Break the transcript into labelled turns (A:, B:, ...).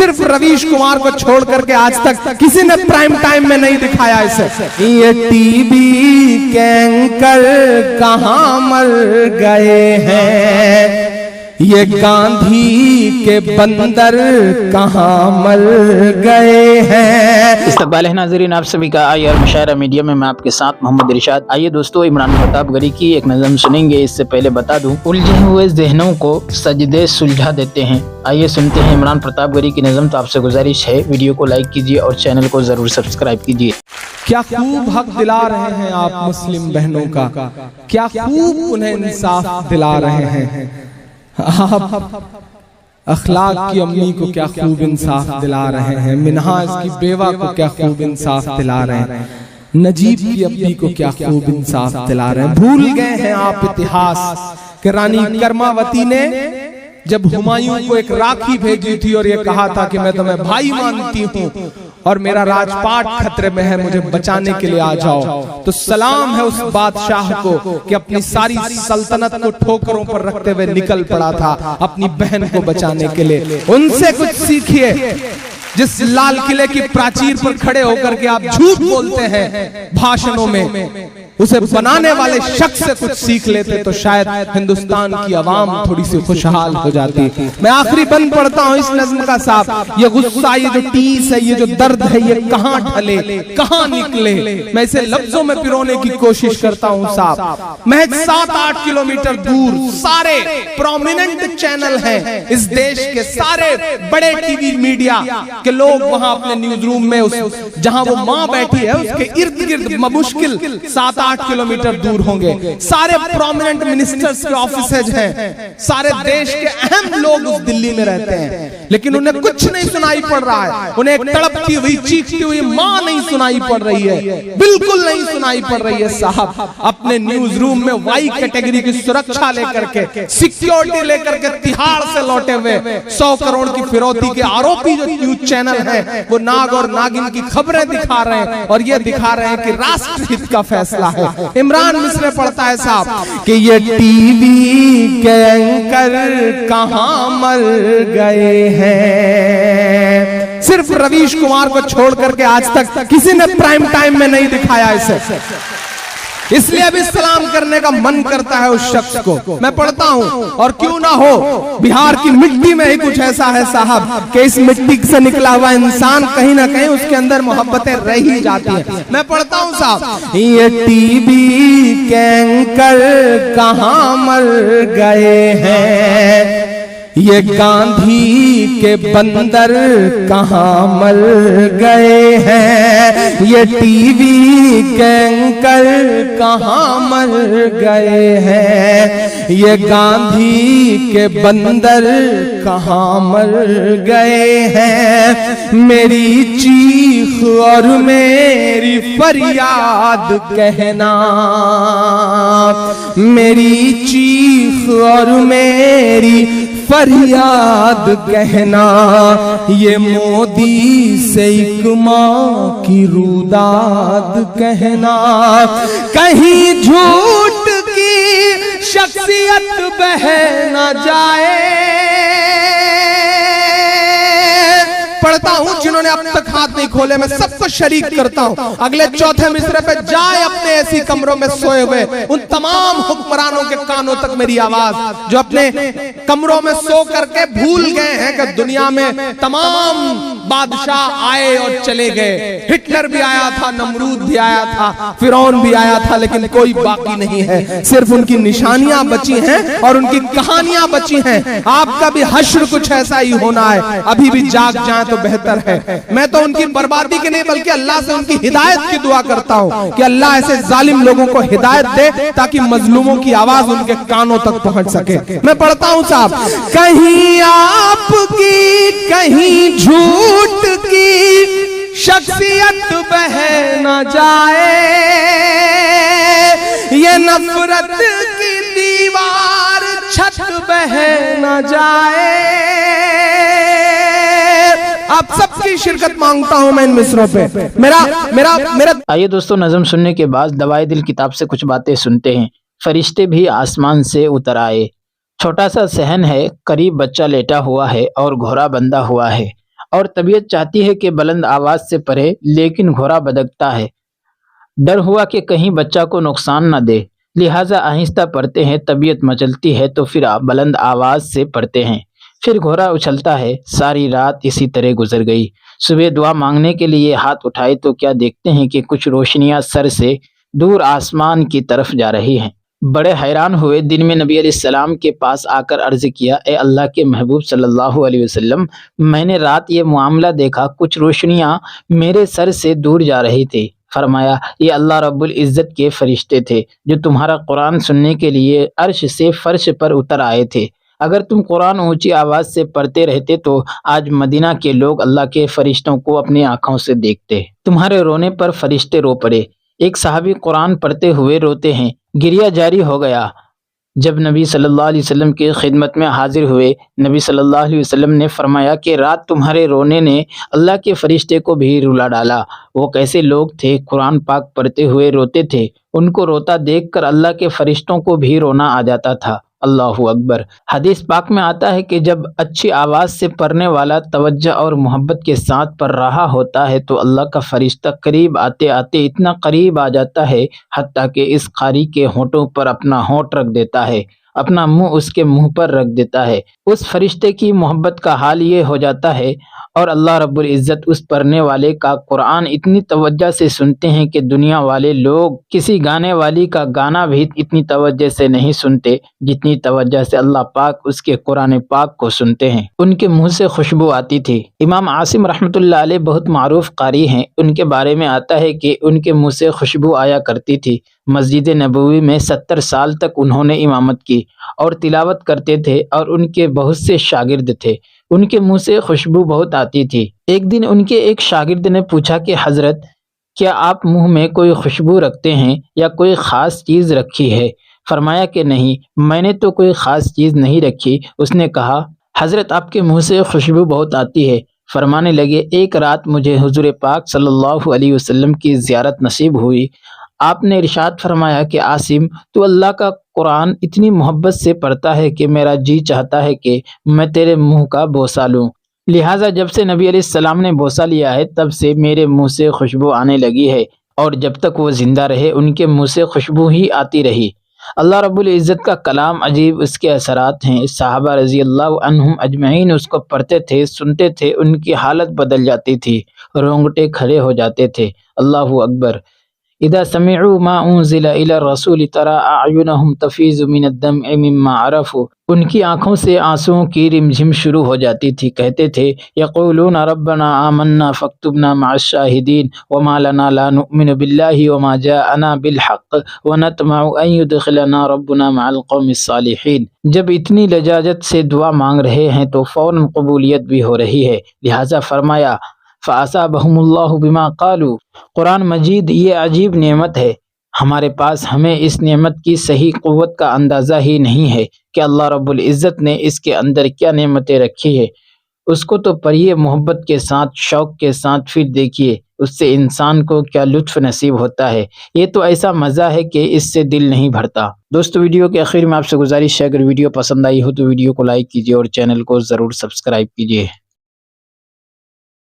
A: صرف رویش کمار کو چھوڑ کر کے آج تک کسی نے پرائم ٹائم میں نہیں دکھایا اسے. یہ ٹی وی کے اینکر کہاں مر گئے ہیں, یہ گاندھی کے بندر کہاں مر گئے ہیں.
B: استقبال ہے ناظرین آپ سبھی کا آئی آر مشاعرہ میڈیا میں آپ کے ساتھ محمد ارشاد. آئیے دوستو عمران پرتاپ گڑھی کی ایک نظم سنیں گے. اس سے پہلے بتا دوں الجھے ہوئے ذہنوں کو سجدے سلجھا دیتے ہیں. آئیے سنتے ہیں عمران پرتاپ گڑھی کی نظم. تو آپ سے گزارش ہے ویڈیو کو لائک کیجیے اور چینل کو ضرور سبسکرائب کیجیے.
A: کیا خوب حق دلا رہے ہیں آپ مسلم بہنوں کا, کیا خوب انہیں انصاف دلا رہے ہیں. آپ اخلاق کی امی کو کیا خوب انصاف دلا رہے ہیں, منہاج کی بیوہ کو کیا خوب انصاف دلا رہے ہیں, نجیب کی اپی کو کیا خوب انصاف دلا رہے ہیں. بھول گئے ہیں آپ اتہاس کہ رانی کرماوتی نے جب ہمایوں کو ایک راکھی بھیجی تھی اور یہ کہا تھا کہ میں تمہیں بھائی مانتی ہوں اور میرا راج پاٹ خطرے میں ہے, مجھے بچانے کے لیے آ جاؤ, تو سلام ہے اس بادشاہ کو کہ اپنی ساری سلطنت کو ٹھوکروں پر رکھتے ہوئے نکل پڑا تھا اپنی بہن کو بچانے کے لیے. ان سے کچھ سیکھیے. جس لال قلعے کی پراچیر پر کھڑے ہو کر کے آپ جھوٹ بولتے ہیں بھاشنوں میں, اسے بنانے والے شخص سے کچھ سیکھ لیتے تو شاید ہندوستان کی عوام تھوڑی سی خوشحال ہو جاتی. میں آخری بند پڑھتا ہوں اس نظم کا صاحب. یہ غصہ, یہ جو ٹیس ہے, یہ جو درد ہے, یہ کہاں ڈھلے کہاں نکلے, میں اسے لفظوں میں پرونے کی کوشش کرتا ہوں صاحب. محض 7-8 کلومیٹر دور سارے پرومیننٹ چینل ہیں اس دیش کے, سارے بڑے ٹی وی میڈیا کہ لوگ وہاں اپنے نیوز روم میں جہاں وہ ماں بیٹھی ہے اس کے ارد گرد مشکل 7-8 کلومیٹر دور ہوں گے. سارے پرومیننٹ منسٹرز کے آفیسز ہیں, سارے دیش کے اہم لوگ اس دلی میں رہتے ہیں, لیکن انہیں کچھ نہیں سنائی پڑ رہا ہے. انہیں ایک تڑپتی ہوئی چیختی ہوئی ماں نہیں سنائی پڑ رہی ہے, بالکل نہیں سنائی پڑ رہی ہے صاحب. اپنے نیوز روم میں وائی کیٹیگری کی سرکشا لے کر کے, سیکیورٹی لے کر کے تہاڑ سے لوٹے ہوئے 100 کروڑ کی فروختی کے آروپی جو نیوز چینل ہیں وہ ناگ اور ناگن کی خبریں دکھا رہے ہیں اور یہ دکھا رہے ہیں کہ راشٹر ہت کا فیصلہ ہے. عمران مصر پڑھتا ہے صاحب کہ یہ ٹی وی کے اینکر کہاں مر گئے ہیں, صرف رویش کمار کو چھوڑ کر کے آج تک کسی نے پرائم ٹائم میں نہیں دکھایا اسے. اس لیے اب سلام کرنے کا من کرتا ہے اس شخص کو. میں پڑھتا ہوں اور کیوں نہ ہو بہار کی مٹی میں ہی کچھ ایسا ہے صاحب کہ اس مٹی سے نکلا ہوا انسان کہیں نہ کہیں اس کے اندر محبتیں رہ ہی جاتی ہیں. میں پڑھتا ہوں صاحب یہ ٹی وی کے اینکر کہاں مر گئے ہیں, یہ گاندھی کے بندر کہاں مر گئے ہیں, یہ ٹی وی کے اینکر کہاں مر گئے ہیں, یہ گاندھی کے بندر کہاں مر گئے ہیں. میری چیخ اور میری فریاد کہنا, میری چیخ اور میری فریاد کہنا, یہ مودی سے ایک ماں کی روداد کہنا. کہیں جھوٹ کی شخصیت بہ نہ جائے. پڑھتا ہوں جنہوں نے اب تک ہاتھ نہیں کھولے, میں سب کو شریک کرتا ہوں. اگلے چوتھے مصرے پہ جائے اپنے ایسی کمروں میں سوئے ہوئے ان تمام حکمرانوں کے کانوں تک میری آواز, جو اپنے کمروں میں سو کر کے بھول گئے ہیں کہ دنیا میں تمام بادشاہ آئے اور چلے گئے. ہٹلر بھی آیا تھا, نمرود بھی آیا تھا, فرعون بھی آیا تھا, لیکن کوئی باقی نہیں ہے. صرف ان کی نشانیاں بچی ہیں اور ان کی کہانیاں بچی ہیں. آپ کا بھی حشر کچھ ایسا ہی ہونا ہے. ابھی بھی جاگ جائیں تو بہتر ہے. میں تو ان کی بربادی کے نہیں بلکہ اللہ سے ان کی ہدایت کی دعا کرتا ہوں کہ اللہ ایسے ظالم لوگوں کو ہدایت دے تاکہ مظلوموں کی آواز ان کے کانوں تک پہنچ سکے. میں پڑھتا ہوں صاحب کہیں آپ کی کہیں جھوٹ کی شخصیت بہ نہ جائے, یہ نفرت کی دیوار چھت بہ نہ جائے. آپ سب کی شرکت مانگتا ہوں میں ان مصروں پہ. میرا
B: آئیے دوستو نظم سننے کے بعد دوائے دل کتاب سے کچھ باتیں سنتے ہیں. فرشتے بھی آسمان سے اتر آئے, چھوٹا سا صحن ہے, قریب بچہ لیٹا ہوا ہے اور گھوڑا بندھا ہوا ہے. اور طبیعت چاہتی ہے کہ بلند آواز سے پڑھے، لیکن گھوڑا بدکتا ہے۔ ڈر ہوا کہ کہیں بچہ کو نقصان نہ دے، لہٰذا آہستہ پڑھتے ہیں۔ طبیعت مچلتی ہے تو پھر بلند آواز سے پڑھتے ہیں، پھر گھوڑا اچھلتا ہے۔ ساری رات اسی طرح گزر گئی۔ صبح دعا مانگنے کے لیے ہاتھ اٹھائے تو کیا دیکھتے ہیں کہ کچھ روشنیاں سر سے دور آسمان کی طرف جا رہی ہیں۔ بڑے حیران ہوئے۔ دن میں نبی علیہ السلام کے پاس آ کر عرض کیا، اے اللہ کے محبوب صلی اللہ علیہ وسلم، میں نے رات یہ معاملہ دیکھا، کچھ روشنیاں میرے سر سے دور جا رہی تھی۔ فرمایا، یہ اللہ رب العزت کے فرشتے تھے جو تمہارا قرآن سننے کے لیے عرش سے فرش پر اتر آئے تھے۔ اگر تم قرآن اونچی آواز سے پڑھتے رہتے تو آج مدینہ کے لوگ اللہ کے فرشتوں کو اپنی آنکھوں سے دیکھتے۔ تمہارے رونے پر فرشتے رو پڑے۔ ایک صحابی قرآن پڑھتے ہوئے روتے ہیں، گریہ جاری ہو گیا۔ جب نبی صلی اللہ علیہ وسلم کی خدمت میں حاضر ہوئے، نبی صلی اللہ علیہ وسلم نے فرمایا کہ رات تمہارے رونے نے اللہ کے فرشتے کو بھی رلا ڈالا۔ وہ کیسے لوگ تھے؟ قرآن پاک پڑھتے ہوئے روتے تھے۔ ان کو روتا دیکھ کر اللہ کے فرشتوں کو بھی رونا آ جاتا تھا۔ اللہ اکبر۔ حدیث پاک میں آتا ہے کہ جب اچھی آواز سے پڑھنے والا توجہ اور محبت کے ساتھ پڑھ رہا ہوتا ہے تو اللہ کا فرشتہ قریب آتے آتے اتنا قریب آ جاتا ہے حتیٰ کہ اس قاری کے ہونٹوں پر اپنا ہونٹ رکھ دیتا ہے، اپنا منہ اس کے منہ پر رکھ دیتا ہے۔ اس فرشتے کی محبت کا حال یہ ہو جاتا ہے اور اللہ رب العزت اس پڑھنے والے کا قرآن اتنی توجہ سے سنتے ہیں کہ دنیا والے لوگ کسی گانے والی کا گانا بھی اتنی توجہ سے نہیں سنتے جتنی توجہ سے اللہ پاک اس کے قرآن پاک کو سنتے ہیں۔ ان کے منہ سے خوشبو آتی تھی۔ امام عاصم رحمۃ اللہ علیہ بہت معروف قاری ہیں۔ ان کے بارے میں آتا ہے کہ ان کے منہ سے خوشبو آیا کرتی تھی۔ مسجد نبوی میں 70 سال تک انہوں نے امامت کی اور تلاوت کرتے تھے اور ان کے بہت سے شاگرد تھے۔ ان کے منہ سے خوشبو بہت آتی تھی۔ ایک دن ان کے ایک شاگرد نے پوچھا کہ حضرت، کیا آپ منہ میں کوئی خوشبو رکھتے ہیں یا کوئی خاص چیز رکھی ہے؟ فرمایا کہ نہیں، میں نے تو کوئی خاص چیز نہیں رکھی۔ اس نے کہا، حضرت آپ کے منہ سے خوشبو بہت آتی ہے۔ فرمانے لگے، ایک رات مجھے حضور پاک صلی اللہ علیہ وسلم کی زیارت نصیب ہوئی۔ آپ نے ارشاد فرمایا کہ عاصم، تو اللہ کا قرآن اتنی محبت سے پڑھتا ہے کہ میرا جی چاہتا ہے کہ میں تیرے منہ کا بوسہ لوں۔ لہٰذا جب سے نبی علیہ السلام نے بوسہ لیا ہے تب سے میرے منہ سے خوشبو آنے لگی ہے، اور جب تک وہ زندہ رہے ان کے منہ سے خوشبو ہی آتی رہی۔ اللہ رب العزت کا کلام عجیب اس کے اثرات ہیں۔ صحابہ رضی اللہ عنہم اجمعین اس کو پڑھتے تھے، سنتے تھے، ان کی حالت بدل جاتی تھی، رونگٹے کھڑے ہو جاتے تھے۔ اللہ اکبر۔ اذا سمعوا ما انزل الى الرسول ترى اعینهم تفیض من الدمع مما عرفوا، ان کی آنکھوں سے آنسوؤں کی رمجھم شروع ہو جاتی تھی۔ کہتے تھے، یقولون ربنا آمنا فاکتبنا مع الشاہدین وما لنا لا نؤمن باللہ وما جاءنا بالحق ونطمع ان يدخلنا ربنا مع القوم الصالحین۔ جب اتنی لجاجت سے دعا مانگ رہے ہیں تو فوراً قبولیت بھی ہو رہی ہے، لہٰذا فرمایا فَأَصَابَهُمُ اللَّهُ بِمَا قَالُوا۔ قرآن مجید یہ عجیب نعمت ہے ہمارے پاس، ہمیں اس نعمت کی صحیح قوت کا اندازہ ہی نہیں ہے کہ اللہ رب العزت نے اس کے اندر کیا نعمتیں رکھی ہے۔ اس کو تو پڑھیے محبت کے ساتھ، شوق کے ساتھ، پھر دیکھیے اس سے انسان کو کیا لطف نصیب ہوتا ہے۔ یہ تو ایسا مزہ ہے کہ اس سے دل نہیں بھرتا۔ دوستو، ویڈیو کے آخر میں آپ سے گزارش ہے، اگر ویڈیو پسند آئی ہو تو ویڈیو کو لائک کیجیے اور چینل کو ضرور سبسکرائب کیجیے۔